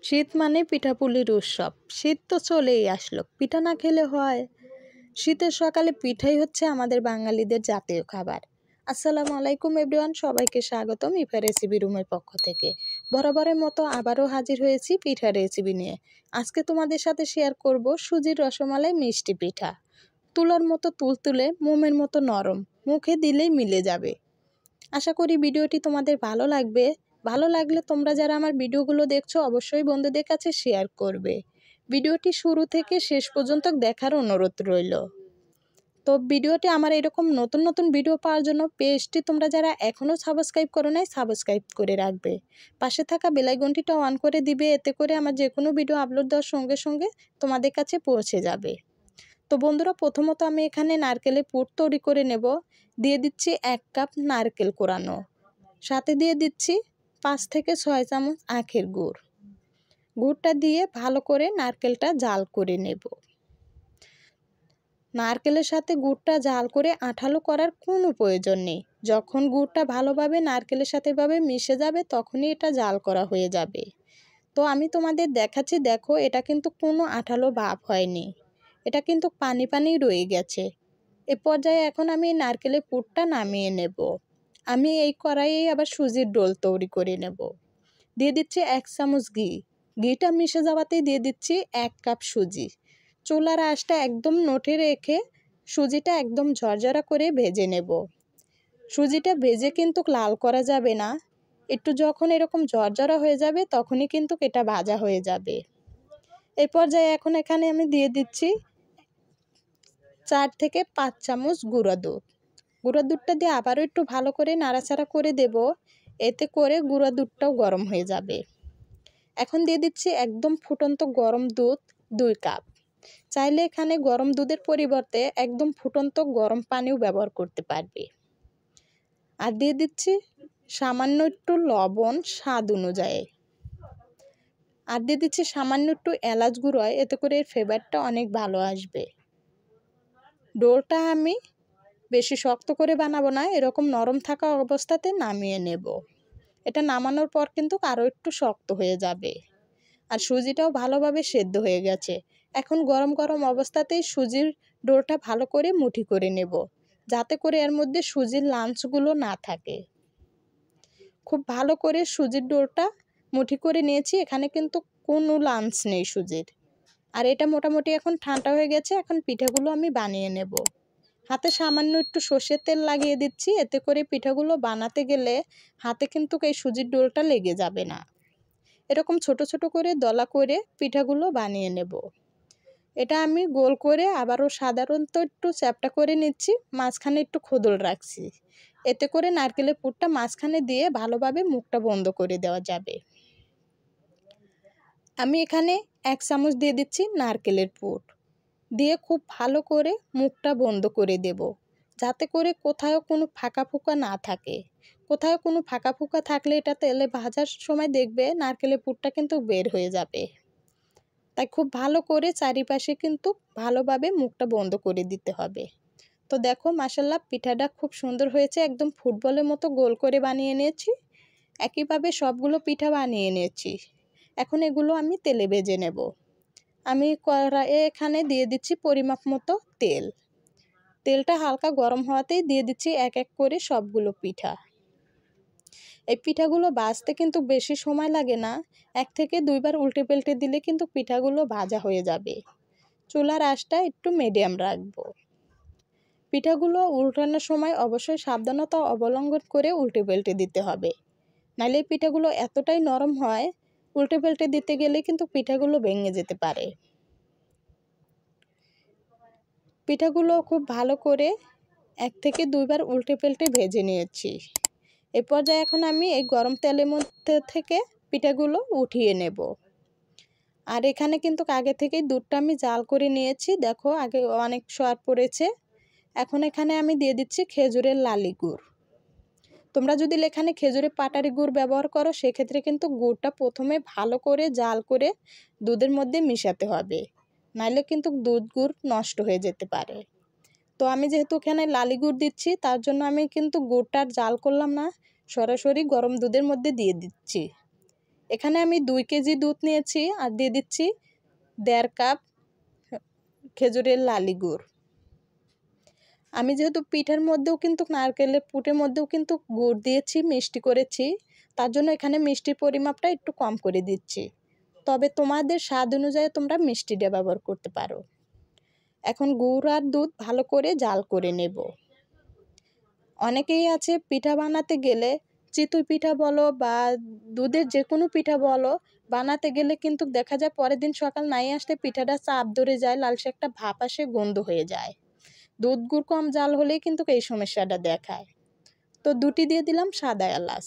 শীত মানে পিঠাপুলির উৎসব। শীত তো চলেই আসলো, পিঠা না খেলে হয়? শীতের সকালে পিঠাই হচ্ছে আমাদের বাঙালিদের জাতীয় খাবার। আসসালামু আলাইকুম এভরিওয়ান, সবাইকে স্বাগতম ইফা রেসিপি রুমের পক্ষ থেকে। বরাবরের মতো আবারও হাজির হয়েছি পিঠা রেসিপি নিয়ে। আজকে তোমাদের সাথে শেয়ার করব সুজির রসমালাই মিষ্টি পিঠা। তুলার মতো তুলতুলে, মোমের মতো নরম, মুখে দিলেই মিলে যাবে। আশা করি ভিডিওটি তোমাদের ভালো লাগবে। ভালো লাগলে তোমরা যারা আমার ভিডিওগুলো দেখছো অবশ্যই বন্ধুদের কাছে শেয়ার করবে। ভিডিওটি শুরু থেকে শেষ পর্যন্ত দেখার অনুরোধ রইল। তো ভিডিওটি আমার এরকম নতুন নতুন ভিডিও পাওয়ার জন্য পেজটি তোমরা যারা এখনও সাবস্ক্রাইব করো নাই সাবস্ক্রাইব করে রাখবে। পাশে থাকা বেল আইকনটিটা অন করে দিবে, এতে করে আমার যে কোনো ভিডিও আপলোড দেওয়ার সঙ্গে সঙ্গে তোমাদের কাছে পৌঁছে যাবে। তো বন্ধুরা, প্রথমত আমি এখানে নারকেলের পুর তৈরি করে নেব। দিয়ে দিচ্ছি 1 কাপ নারকেল কোরানো, সাথে দিয়ে দিচ্ছি 5 থেকে 6 চামচ আখের গুড়। গুড়টা দিয়ে ভালো করে নারকেলটা জাল করে নেব। নারকেলের সাথে গুড়টা জাল করে আঠালো করার কোনো প্রয়োজন নেই। যখন গুড়টা ভালোভাবে নারকেলের সাথে মিশে যাবে তখনই এটা জাল করা হয়ে যাবে। তো আমি তোমাদের দেখাচ্ছি, দেখো এটা কিন্তু কোনো আঠালো ভাব হয়নি, এটা কিন্তু পানি পানি রয়ে গেছে। এ পর্যায়ে এখন আমি নারকেলের পুরটা নামিয়ে নেব। আমি এই কড়াইয়ে আবার সুজির ডোল তৈরি করে নেব। দিয়ে দিচ্ছি 1 চামচ ঘি। ঘিটা মিশে যাওয়াতেই দিয়ে দিচ্ছি 1 কাপ সুজি। চুলার আঁচটা একদম নোটে রেখে সুজিটা একদম ঝরঝরা করে ভেজে নেব। সুজিটা ভেজে কিন্তু লাল করা যাবে না, একটু যখন এরকম ঝরঝরা হয়ে যাবে তখনই কিন্তু এটা ভাজা হয়ে যাবে। এই পর্যায়ে এখন এখানে আমি দিয়ে দিচ্ছি 4 থেকে 5 চামচ গুঁড়া দুধ। গুঁড়া দুধটা দিয়ে আবারও একটু ভালো করে নাড়াচাড়া করে দেব, এতে করে গুঁড়া দুধটাও গরম হয়ে যাবে। এখন দিয়ে দিচ্ছি একদম ফুটন্ত গরম দুধ 2 কাপ। চাইলে এখানে গরম দুধের পরিবর্তে একদম ফুটন্ত গরম পানিও ব্যবহার করতে পারবে। আর দিয়ে দিচ্ছি সামান্য একটু লবণ স্বাদ অনুযায়ী। আর দিয়ে দিচ্ছি সামান্য একটু এলাচ গুঁড়ো, এতে করে এর ফ্লেভারটা অনেক ভালো আসবে। ডোটা আমি বেশি শক্ত করে বানাবো না, এরকম নরম থাকা অবস্থাতে নামিয়ে নেব। এটা নামানোর পর কিন্তু আরও একটু শক্ত হয়ে যাবে। আর সুজিটাও ভালোভাবে সেদ্ধ হয়ে গেছে। এখন গরম গরম অবস্থাতেই সুজির ডোটা ভালো করে মুঠি করে নেব, যাতে করে এর মধ্যে সুজির লাঞ্চগুলো না থাকে। খুব ভালো করে সুজির ডোটা মুঠি করে নিয়েছি, এখানে কিন্তু কোনো লাঞ্চ নেই সুজির। আর এটা মোটামুটি এখন ঠান্ডা হয়ে গেছে। এখন পিঠাগুলো আমি বানিয়ে নেব। হাতে সামান্য একটু সর্ষের তেল লাগিয়ে দিচ্ছি, এতে করে পিঠাগুলো বানাতে গেলে হাতে কিন্তু এই সুজির ডোলটা লেগে যাবে না। এরকম ছোট ছোট করে দলা করে পিঠাগুলো বানিয়ে নেব। এটা আমি গোল করে আবারও সাধারণত একটু চ্যাপ্টা করে নিচ্ছি, মাঝখানে একটু খোদল রাখছি, এতে করে নারকেলের পুরটা মাঝখানে দিয়ে ভালোভাবে মুখটা বন্ধ করে দেওয়া যাবে। আমি এখানে 1 চামচ দিয়ে দিচ্ছি নারকেলের পুর, দিয়ে খুব ভালো করে মুখটা বন্ধ করে দেব, যাতে করে কোথাও কোনো ফাঁকা ফোঁকা না থাকে। কোথাও কোনো ফাঁকা ফোঁকা থাকলে এটা তেলে ভাজার সময় দেখবে নারকেলের পুরটা কিন্তু বের হয়ে যাবে। তাই খুব ভালো করে চারিপাশে কিন্তু ভালোভাবে মুখটা বন্ধ করে দিতে হবে। তো দেখো মাশাআল্লাহ পিঠাটা খুব সুন্দর হয়েছে, একদম ফুটবলের মতো গোল করে বানিয়ে নিয়েছি। একইভাবে সবগুলো পিঠা বানিয়ে নিয়েছি। এখন এগুলো আমি তেলে ভেজে নেব। আমি কড়াইয়ে এখানে দিয়ে দিচ্ছি পরিমাপ মতো তেল। তেলটা হালকা গরম হওয়াতেই দিয়ে দিচ্ছি এক এক করে সবগুলো পিঠা। এই পিঠাগুলো ভাজতে কিন্তু বেশি সময় লাগে না, 1 থেকে 2 বার উল্টে পাল্টে দিলে কিন্তু পিঠাগুলো ভাজা হয়ে যাবে। চুলার আঁচটা একটু মিডিয়াম রাখবো। পিঠাগুলো উল্টানোর সময় অবশ্যই সাবধানতা অবলম্বন করে উল্টে পাল্টে দিতে হবে, নাহলে পিঠাগুলো এতটাই নরম হয় উল্টে পাল্টে দিতে গেলে কিন্তু পিঠাগুলো ভেঙে যেতে পারে। পিঠাগুলো খুব ভালো করে 1 থেকে 2 বার উল্টে পাল্টে ভেজে নিয়েছি। এ পর্যায়ে এখন আমি এই গরম তেলের মধ্যে থেকে পিঠাগুলো উঠিয়ে নেব। আর এখানে কিন্তু আগে থেকেই দুধটা আমি জাল করে নিয়েছি, দেখো আগে অনেক সর পড়েছে। এখন এখানে আমি দিয়ে দিচ্ছি খেজুরের লালি গুড়। তোমরা যদি এখানে খেজুরের পাটারি গুড় ব্যবহার করো সেক্ষেত্রে কিন্তু গুড়টা প্রথমে ভালো করে জাল করে দুধের মধ্যে মিশাতে হবে, নাহলে কিন্তু দুধ গুড় নষ্ট হয়ে যেতে পারে। তো আমি যেহেতু এখানে লালি গুড় দিচ্ছি তার জন্য আমি কিন্তু গুড়টা জাল করলাম না, সরাসরি গরম দুধের মধ্যে দিয়ে দিচ্ছি। এখানে আমি 2 কেজি দুধ নিয়েছি আর দিয়ে দিচ্ছি 1.5 কাপ খেজুরের লালি গুড়। আমি যেহেতু পিঠার মধ্যেও কিন্তু নারকেলের পুরের মধ্যেও কিন্তু গুড় দিয়েছি, মিষ্টি করেছি, তার জন্য এখানে মিষ্টির পরিমাপটা একটু কম করে দিচ্ছি। তবে তোমাদের স্বাদ অনুযায়ী তোমরা মিষ্টিটা ব্যবহার করতে পারো। এখন গুড় আর দুধ ভালো করে জাল করে নেব। অনেকেই আছে পিঠা বানাতে গেলে চিতই পিঠা বলো বা দুধের যে কোনো পিঠা বলো বানাতে গেলে কিন্তু দেখা যায় পরের দিন সকাল নাই আসতে পিঠাটা চাপ ধরে যায়, লালসে একটা ভাপ আসে, গন্ধ হয়ে যায়। দুধ গুড় কম জাল হলেই কিন্তু এই সমস্যাটা দেখায়। তো 2টি দিয়ে দিলাম সাদা এলাচ,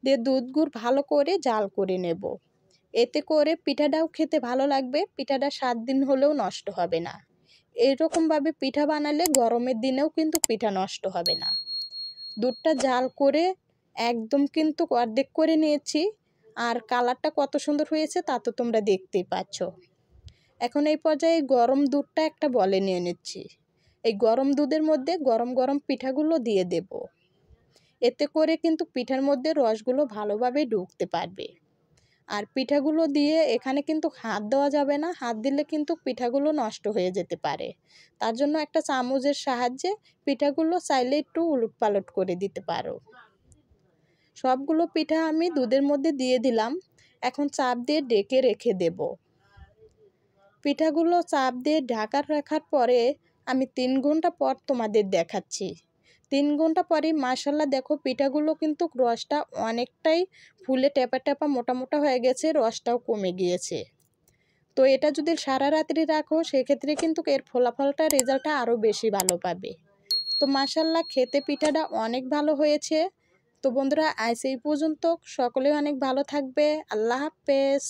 দিয়ে দুধ গুড় ভালো করে জাল করে নেব। এতে করে পিঠাটাও খেতে ভালো লাগবে, পিঠাটা 7 দিন হলেও নষ্ট হবে না। এরকমভাবে পিঠা বানালে গরমের দিনেও কিন্তু পিঠা নষ্ট হবে না। দুধটা জাল করে একদম কিন্তু অর্ধেক করে নিয়েছি, আর কালারটা কত সুন্দর হয়েছে তা তো তোমরা দেখতেই পাচ্ছ। এখন এই পর্যায়ে গরম দুধটা একটা বলে নিয়ে নিচ্ছি। এই গরম দুধের মধ্যে গরম গরম পিঠাগুলো দিয়ে দেব। এতে করে কিন্তু পিঠার মধ্যে রসগুলো ভালোভাবে ঢুকতে পারবে। আর পিঠাগুলো দিয়ে এখানে কিন্তু হাত দেওয়া যাবে না, হাত দিলে কিন্তু পিঠাগুলো নষ্ট হয়ে যেতে পারে। তার জন্য একটা চামচের সাহায্যে পিঠাগুলো চাইলে একটু উলটপালট করে দিতে পারো। সবগুলো পিঠা আমি দুধের মধ্যে দিয়ে দিলাম। এখন চাপ দিয়ে ঢেকে রেখে দেব। পিঠাগুলো চাপ দিয়ে ঢাকা রাখার পরে আমি 3 ঘন্টা পর তোমাদের দেখাচ্ছি। 3 ঘন্টা পরে মাশাআল্লাহ দেখো পিঠাগুলো কিন্তু রসটা অনেকটাই ফুলে টেপা টেপা মোটা মোটা হয়ে গেছে, রসটাও কমে গিয়েছে। তো এটা যদি সারা রাত্রি রাখো সেক্ষেত্রে কিন্তু এর ফলাফলটা রেজাল্টটা আরও বেশি ভালো পাবে। তো মাশাআল্লাহ খেতে পিঠাটা অনেক ভালো হয়েছে। তো বন্ধুরা আজ এই পর্যন্ত, সকলে অনেক ভালো থাকবে। আল্লাহ হাফেজ।